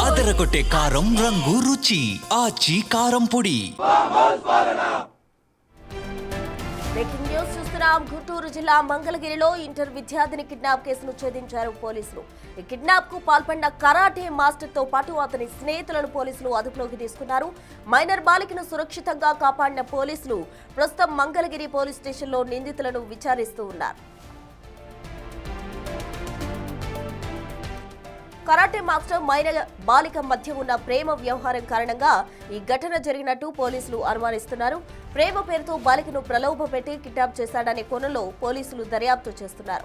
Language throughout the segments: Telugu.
అదరగొట్టే కారం రంగు రుచి ఆచి కారం పొడి. బ్రేకింగ్ న్యూస్ చూస్తున్నాం. గుంటూరు జిల్లా మంగళగిరిలో ఇంటర్ విద్యార్థిని కిడ్నాప్ కేసును ఛేదించారు పోలీసులు. ఈ కిడ్నాప్ కు పాల్పడిన కరాటే మాస్టర్ తో పాటు అతని స్నేహితులను పోలీసులు అదుపులోకి తీసుకున్నారు. మైనర్ బాలికను సురక్షితంగా కాపాడిన పోలీసులు ప్రస్తుతం మంగళగిరి పోలీస్ స్టేషన్లో నిందితులను విచారిస్తూ ఉన్నారు. కరాటే మాస్టర్ మైనర్ బాలిక మధ్య ఉన్న ప్రేమ వ్యవహారం కారణంగా ఈ ఘటన జరిగినట్టు పోలీసులు అనుమానిస్తున్నారు. ప్రేమ పేరుతో బాలికను ప్రలోభపెట్టి కిడ్నాప్ చేశాడనే కోణంలో పోలీసులు దర్యాప్తు చేస్తున్నారు.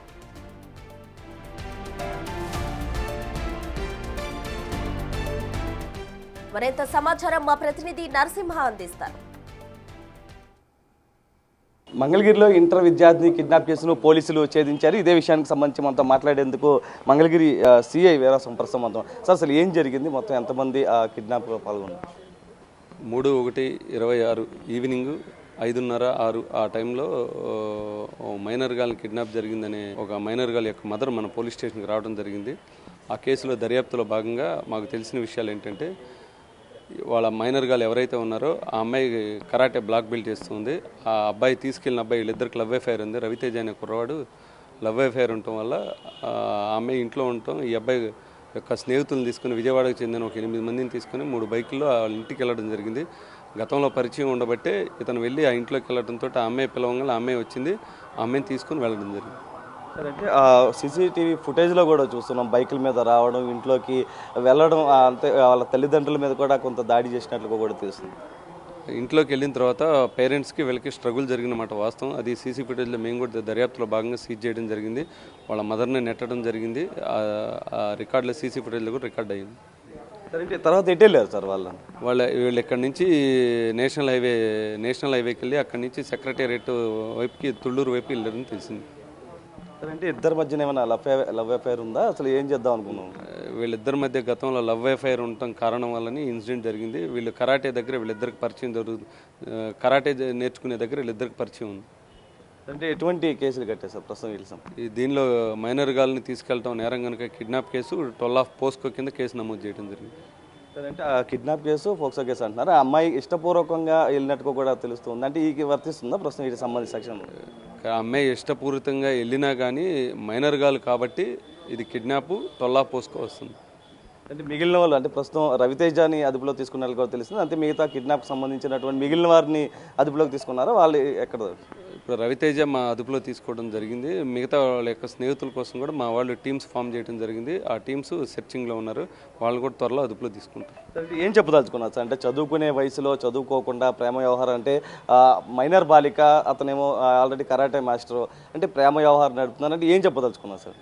మరింత సమాచారం మా ప్రతినిధి నరసింహ అందిస్తారు. మంగళగిరిలో ఇంటర్ విద్యార్థిని కిడ్నాప్ కేసును పోలీసులు ఛేదించారు. ఇదే విషయానికి సంబంధించి మనతో మాట్లాడేందుకు మంగళగిరి సిఐ వీరాసం ప్రస్తుతం మనతో. సార్, అసలు ఏం జరిగింది, మొత్తం ఎంతమంది కిడ్నాప్లో పాల్గొన్నారు? 3/1/26 ఈవినింగ్ 5:30-6 ఆ టైంలో మైనర్ గర్ల్ని కిడ్నాప్ జరిగిందనే ఒక మైనర్ గర్ల్ యొక్క మదర్ మన పోలీస్ స్టేషన్కి రావడం జరిగింది. ఆ కేసులో దర్యాప్తులో భాగంగా మాకు తెలిసిన విషయాలు ఏంటంటే, వాళ్ళ మైనర్ గర్ల్ ఎవరైతే ఉన్నారో ఆ అమ్మాయి కరాటే బ్లాక్ బెల్ట్ చేస్తుంది. ఆ అబ్బాయి తీసుకెళ్ళిన అబ్బాయి వీళ్ళిద్దరికి లవ్ అఫైర్ ఉంది. రవితేజ అనే కుర్రవాడు లవ్ అఫైర్ ఉండటం వల్ల ఆ అమ్మాయి ఇంట్లో ఉండటం, ఈ అబ్బాయి యొక్క స్నేహితులను తీసుకుని విజయవాడకు చెందిన ఒక 8 మందిని తీసుకుని 3 బైకుల్లో వాళ్ళ ఇంటికి వెళ్ళడం జరిగింది. గతంలో పరిచయం ఉండబట్టే ఇతను వెళ్ళి ఆ ఇంట్లోకి వెళ్ళడంతో ఆ అమ్మాయి పిలవంగా ఆ అమ్మాయి వచ్చింది. ఆ అమ్మాయిని తీసుకుని వెళ్ళడం జరిగింది. సరే, అంటే సీసీటీవీ ఫుటేజ్లో కూడా చూస్తున్నాం బైకుల మీద రావడం, ఇంట్లోకి వెళ్ళడం, అంతే వాళ్ళ తల్లిదండ్రుల మీద కూడా కొంత దాడి చేసినట్లుగా కూడా తెలుస్తుంది. ఇంట్లోకి వెళ్ళిన తర్వాత పేరెంట్స్కి వీళ్ళకి స్ట్రగుల్ జరిగినమాట వాస్తవం. అది సీసీ ఫుటేజ్లో మేము కూడా దర్యాప్తులో భాగంగా సీజ్ చేయడం జరిగింది. వాళ్ళ మదర్ని నెట్టడం జరిగింది. ఆ రికార్డులో సీసీ ఫుటేజ్లో కూడా రికార్డ్ అయ్యింది. సరే, తర్వాత ఎటు వెళ్ళారు సార్ వీళ్ళు ఇక్కడి నుంచి నేషనల్ హైవేకి వెళ్ళి అక్కడి నుంచి సెక్రటేరియట్ వైపుకి తుళ్ళూరు వైపు వెళ్ళారని తెలిసింది. అంటే ఇద్దరి మధ్యన ఏమైనా లవ్ అఫైర్ ఉందా? అసలు ఏం చేద్దాం అనుకున్నాం? వీళ్ళిద్దరి మధ్య గతంలో లవ్ అఫైర్ ఉండటం కారణం వల్లనే ఇన్సిడెంట్ జరిగింది. వీళ్ళు కరాటే దగ్గర వీళ్ళిద్దరికి పరిచయం జరుగుతుంది. కరాటే నేర్చుకునే దగ్గర వీళ్ళిద్దరికి పరిచయం ఉంది. అంటే ఎటువంటి కేసులు కట్టేసారు ప్రస్తుతం వీళ్ళం? దీనిలో మైనర్ గర్ల్ని తీసుకెళ్ళటం నేరం కనుక కిడ్నాప్ కేసు 12 పోస్కో కింద కేసు నమోదు చేయడం జరిగింది. అంటే ఆ కిడ్నాప్ కేసు ఫోక్సో కేసు అంటున్నారు. ఆ అమ్మాయి ఇష్టపూర్వకంగా వెళ్ళినట్టుగా కూడా తెలుస్తుంది. అంటే ఈ వర్తిస్తుందా ప్రస్తుతం వీటికి సంబంధించిన సెక్షన్? ఆ అమ్మాయి ఇష్టపూరితంగా వెళ్ళినా కానీ మైనర్ గర్ల్ కాబట్టి ఇది కిడ్నాప్ 12 పోస్కో వస్తుంది. అంటే మిగిలిన వాళ్ళు, అంటే ప్రస్తుతం రవితేజని అదుపులో తీసుకున్నట్లు కూడా తెలుస్తుంది. అంటే మిగతా కిడ్నాప్ సంబంధించినటువంటి మిగిలిన వారిని అదుపులోకి తీసుకున్నారా? వాళ్ళు ఎక్కడ? ఇప్పుడు రవితేజ మా అదుపులో తీసుకోవడం జరిగింది. మిగతా వాళ్ళ యొక్క స్నేహితుల కోసం కూడా మా వాళ్ళు టీమ్స్ ఫామ్ చేయడం జరిగింది. ఆ టీమ్స్ సెర్చింగ్లో ఉన్నారు. వాళ్ళు కూడా త్వరలో అదుపులో తీసుకుంటారు. అంటే ఏం చెప్పదలుచుకున్నారు సార్? అంటే చదువుకునే వయసులో చదువుకోకుండా ప్రేమ వ్యవహారం, అంటే మైనర్ బాలిక, అతనేమో ఆల్రెడీ కరాటే మాస్టర్, అంటే ప్రేమ వ్యవహారం నడుపుతున్నారు. అంటే ఏం చెప్పదలుచుకున్నారు సార్?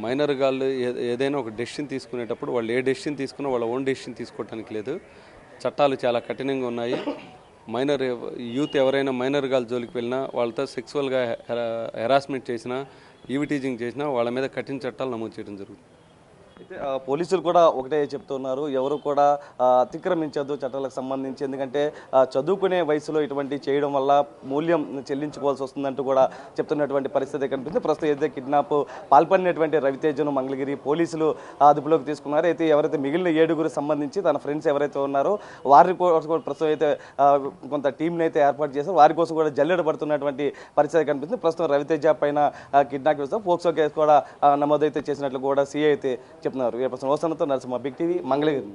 మైనర్ గాళ్ళు ఏదైనా ఒక డెసిషన్ తీసుకునేటప్పుడు వాళ్ళు ఏ డెసిషన్ తీసుకున్నా వాళ్ళ ఓన్ డెసిషన్ తీసుకోవడానికి లేదు. చట్టాలు చాలా కఠినంగా ఉన్నాయి. యూత్ ఎవరైనా మైనర్ గాళ్ళ జోలికి వెళ్ళినా, వాళ్ళతో సెక్సువల్గా హెరాస్మెంట్ చేసినా, ఈవిటీజింగ్ చేసినా వాళ్ళ మీద కఠిన చట్టాలు నమోదు చేయడం జరుగుతుంది. అయితే పోలీసులు కూడా ఒకటే చెప్తున్నారు, ఎవరు కూడా అతిక్రమించద్దు చట్టాలకు సంబంధించి. ఎందుకంటే చదువుకునే వయసులో ఇటువంటి చేయడం వల్ల మూల్యం చెల్లించుకోవాల్సి వస్తుందంటూ కూడా చెప్తున్నటువంటి పరిస్థితి కనిపిస్తుంది. ప్రస్తుతం ఏదైతే కిడ్నాప్ పాల్పడినటువంటి రవితేజను మంగళగిరి పోలీసులు అదుపులోకి తీసుకున్నారు. అయితే ఎవరైతే మిగిలిన 7గురికి సంబంధించి తన ఫ్రెండ్స్ ఎవరైతే ఉన్నారో వారి కోసం ప్రస్తుతం అయితే కొంత టీంని అయితే ఏర్పాటు చేశారు. వారి కోసం కూడా జల్లెడ పడుతున్నటువంటి పరిస్థితి కనిపిస్తుంది. ప్రస్తుతం రవితేజ పైన కిడ్నాప్ చేస్తే పోక్సో కేసు కూడా నమోదైతే చేసినట్లు కూడా సీఐ అయితే చెప్తున్నారు. Narasimha, big TV, Mangalagiri.